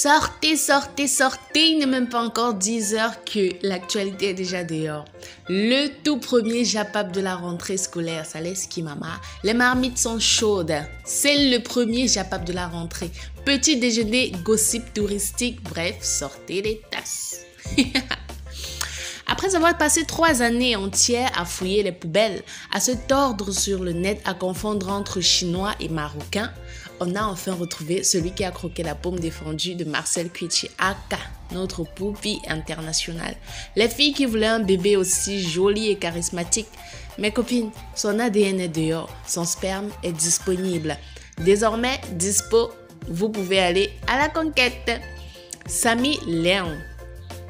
Sortez, sortez, sortez, il n'est même pas encore 10 heures que l'actualité est déjà dehors. Le tout premier Japap de la rentrée scolaire, ça laisse qui mama. Les marmites sont chaudes. C'est le premier Japap de la rentrée. Petit déjeuner, gossip touristique, bref, sortez les tasses. Après avoir passé 3 années entières à fouiller les poubelles, à se tordre sur le net, à confondre entre Chinois et Marocains, on a enfin retrouvé celui qui a croqué la paume défendue de Marcel Cuichi, aka notre poupie internationale. Les filles qui voulaient un bébé aussi joli et charismatique. Mes copines, son ADN est dehors, son sperme est disponible. Désormais, dispo, vous pouvez aller à la conquête. Samy Léon,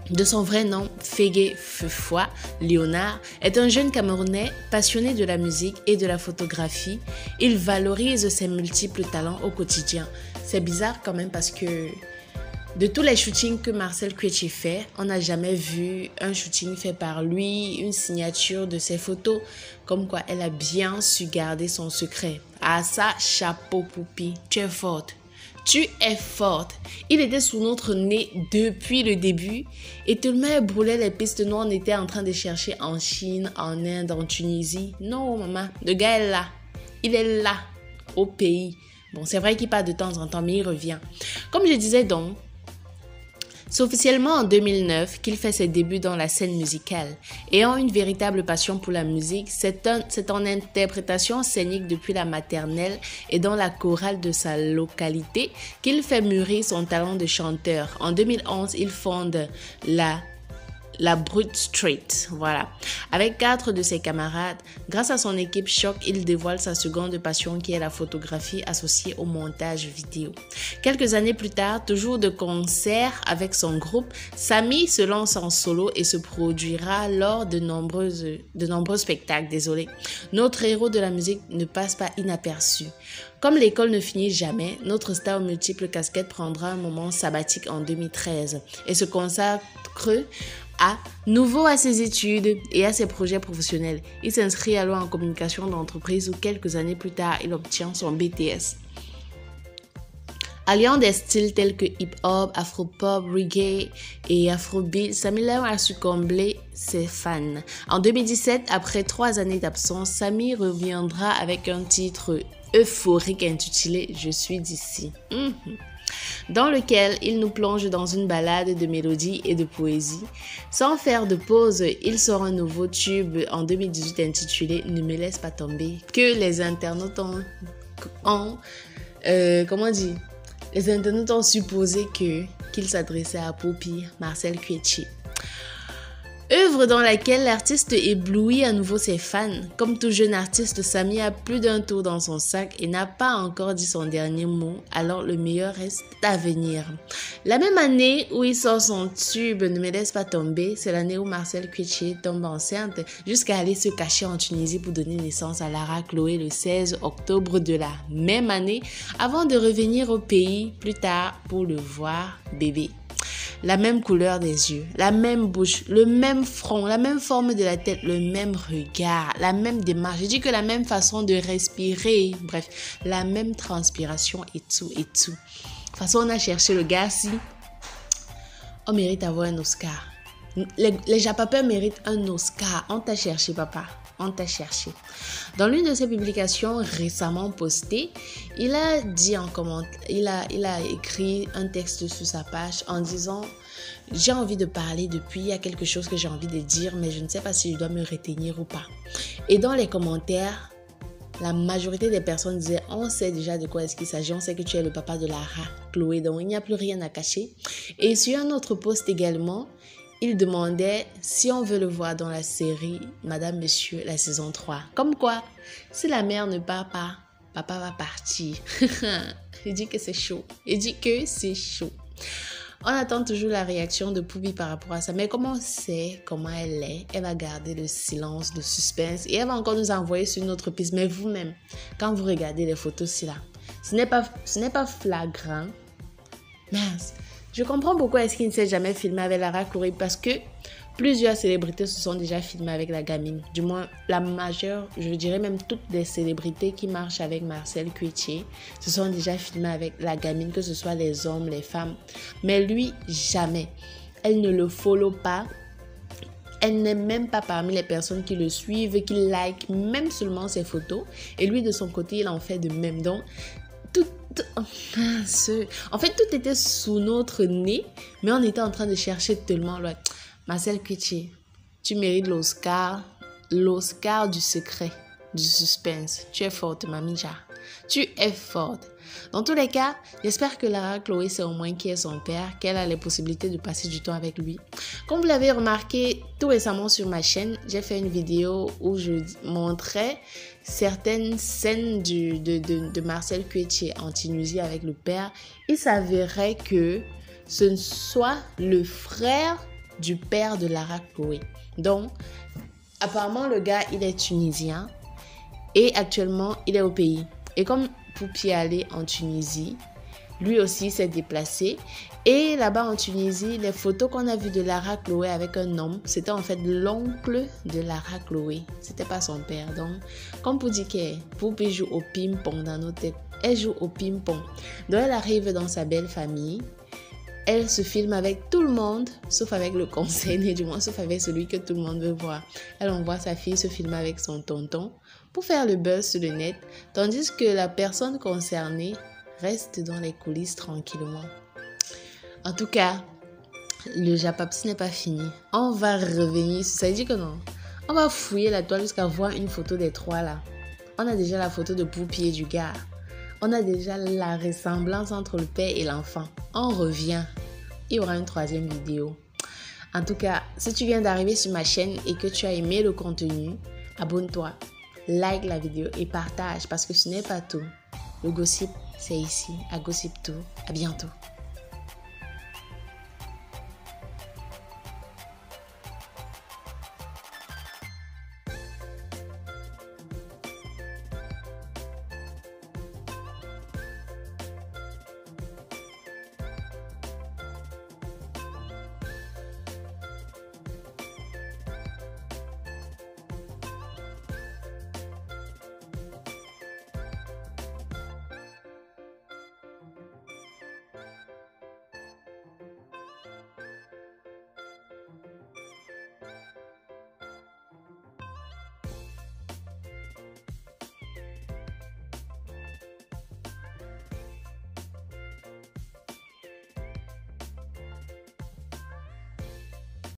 de son vrai nom, Fégué Feufoy Léonard, est un jeune Camerounais passionné de la musique et de la photographie. Il valorise ses multiples talents au quotidien. C'est bizarre quand même parce que de tous les shootings que Marcel Cuichi fait, on n'a jamais vu un shooting fait par lui, une signature de ses photos. Comme quoi, elle a bien su garder son secret. Ah ça, chapeau poupie, tu es forte. Tu es forte. Il était sous notre nez depuis le début et tellement elle brûlait les pistes noires, on était en train de chercher en Chine, en Inde, en Tunisie. Non, maman, le gars est là. Il est là, au pays. Bon, c'est vrai qu'il part de temps en temps, mais il revient. Comme je disais donc, c'est officiellement en 2009 qu'il fait ses débuts dans la scène musicale. Ayant une véritable passion pour la musique, c'est en interprétation scénique depuis la maternelle et dans la chorale de sa localité qu'il fait mûrir son talent de chanteur. En 2011, il fonde la Brut Street, voilà. Avec 4 de ses camarades, grâce à son équipe Choc, il dévoile sa seconde passion qui est la photographie associée au montage vidéo. Quelques années plus tard, toujours de concert avec son groupe, Samy se lance en solo et se produira lors de nombreux spectacles. Désolé. Notre héros de la musique ne passe pas inaperçu. Comme l'école ne finit jamais, notre star aux multiples casquettes prendra un moment sabbatique en 2013 et se consacre à nouveau à ses études et à ses projets professionnels. Il s'inscrit alors en communication d'entreprise où quelques années plus tard, il obtient son BTS. Alliant des styles tels que hip-hop, afro-pop, reggae et afrobeat, Samy Léon a su combler ses fans. En 2017, après 3 années d'absence, Samy reviendra avec un titre euphorique intitulé « Je suis d'ici ». Dans lequel il nous plonge dans une balade de mélodie et de poésie. Sans faire de pause, il sort un nouveau tube en 2018 intitulé « Ne me laisse pas tomber » que les internautes ont supposé qu'il s'adressait à Poupie Marcel Cuichi. Œuvre dans laquelle l'artiste éblouit à nouveau ses fans. Comme tout jeune artiste, Samy a plus d'un tour dans son sac et n'a pas encore dit son dernier mot, alors le meilleur reste à venir. La même année où il sort son tube Ne me laisse pas tomber, c'est l'année où Marcel Cuichi tombe enceinte jusqu'à aller se cacher en Tunisie pour donner naissance à Lara Chloé le 16 octobre de la même année, avant de revenir au pays plus tard pour le voir bébé. La même couleur des yeux, la même bouche, le même front, la même forme de la tête, le même regard, la même démarche. Je dis que la même façon de respirer, bref, la même transpiration et tout et tout. De toute façon, on a cherché le gars si on mérite d'avoir un Oscar. Les Japapeurs méritent un Oscar. On t'a cherché, papa. On t'a cherché. Dans l'une de ses publications récemment postées, il a dit en commentaire, il a écrit un texte sur sa page en disant « J'ai envie de parler depuis, il y a quelque chose que j'ai envie de dire, mais je ne sais pas si je dois me retenir ou pas. » Et dans les commentaires, la majorité des personnes disaient « On sait déjà de quoi est-ce qu'il s'agit, on sait que tu es le papa de Lara Chloé, donc il n'y a plus rien à cacher. » Et sur un autre post également, il demandait si on veut le voir dans la série Madame, Monsieur, la saison 3. Comme quoi, si la mère ne part pas, papa va partir. Il dit que c'est chaud. Il dit que c'est chaud. On attend toujours la réaction de Poupie par rapport à ça. Mais comme on sait comment elle est, elle va garder le silence, le suspense. Et elle va encore nous envoyer sur une autre piste. Mais vous-même, quand vous regardez les photos, c'est là. Ce n'est pas flagrant. Mince. Je comprends pourquoi est-ce qu'il ne s'est jamais filmé avec Lara Chloé parce que Plusieurs célébrités se sont déjà filmées avec la gamine. Du moins, la majeure, je dirais même toutes les célébrités qui marchent avec Marcel Cuitier se sont déjà filmées avec la gamine, que ce soit les hommes, les femmes. Mais lui, jamais. Elle ne le follow pas. Elle n'est même pas parmi les personnes qui le suivent, qui like même seulement ses photos. Et lui, de son côté, il en fait de même. Donc, en fait, tout était sous notre nez, mais on était en train de chercher tellement loin. Marcel Cuitier, tu mérites l'Oscar du secret, du suspense. Tu es forte, Mamija. Tu es forte. Dans tous les cas, j'espère que Lara Chloé sait au moins qui est son père, qu'elle a les possibilités de passer du temps avec lui. Comme vous l'avez remarqué tout récemment sur ma chaîne, j'ai fait une vidéo où je montrais certaines scènes de Marcel Cuitier en Tunisie avec le père. Il s'avérait que ce soit le frère du père de Lara Chloé. Donc, apparemment, le gars, il est tunisien et actuellement, il est au pays. Et comme Poupi allait en Tunisie, lui aussi s'est déplacé. Et là-bas en Tunisie, les photos qu'on a vues de Lara Chloé avec un homme, c'était en fait l'oncle de Lara Chloé. C'était pas son père. Donc, comme Poupi joue au ping-pong dans nos têtes. Elle joue au ping-pong. Donc, elle arrive dans sa belle famille. Elle se filme avec tout le monde, sauf avec le conseil, du moins sauf avec celui que tout le monde veut voir. Elle envoie sa fille se filmer avec son tonton pour faire le buzz sur le net, tandis que la personne concernée reste dans les coulisses tranquillement. En tout cas, le Japapsi n'est pas fini. On va revenir sur ça. Il dit que non. On va fouiller la toile jusqu'à voir une photo des trois là. On a déjà la photo de Poupi et du gars. On a déjà la ressemblance entre le père et l'enfant. On revient. Il y aura une troisième vidéo. En tout cas, si tu viens d'arriver sur ma chaîne et que tu as aimé le contenu, abonne-toi, like la vidéo et partage parce que ce n'est pas tout. Le gossip, c'est ici, à Gossip Tout. À bientôt.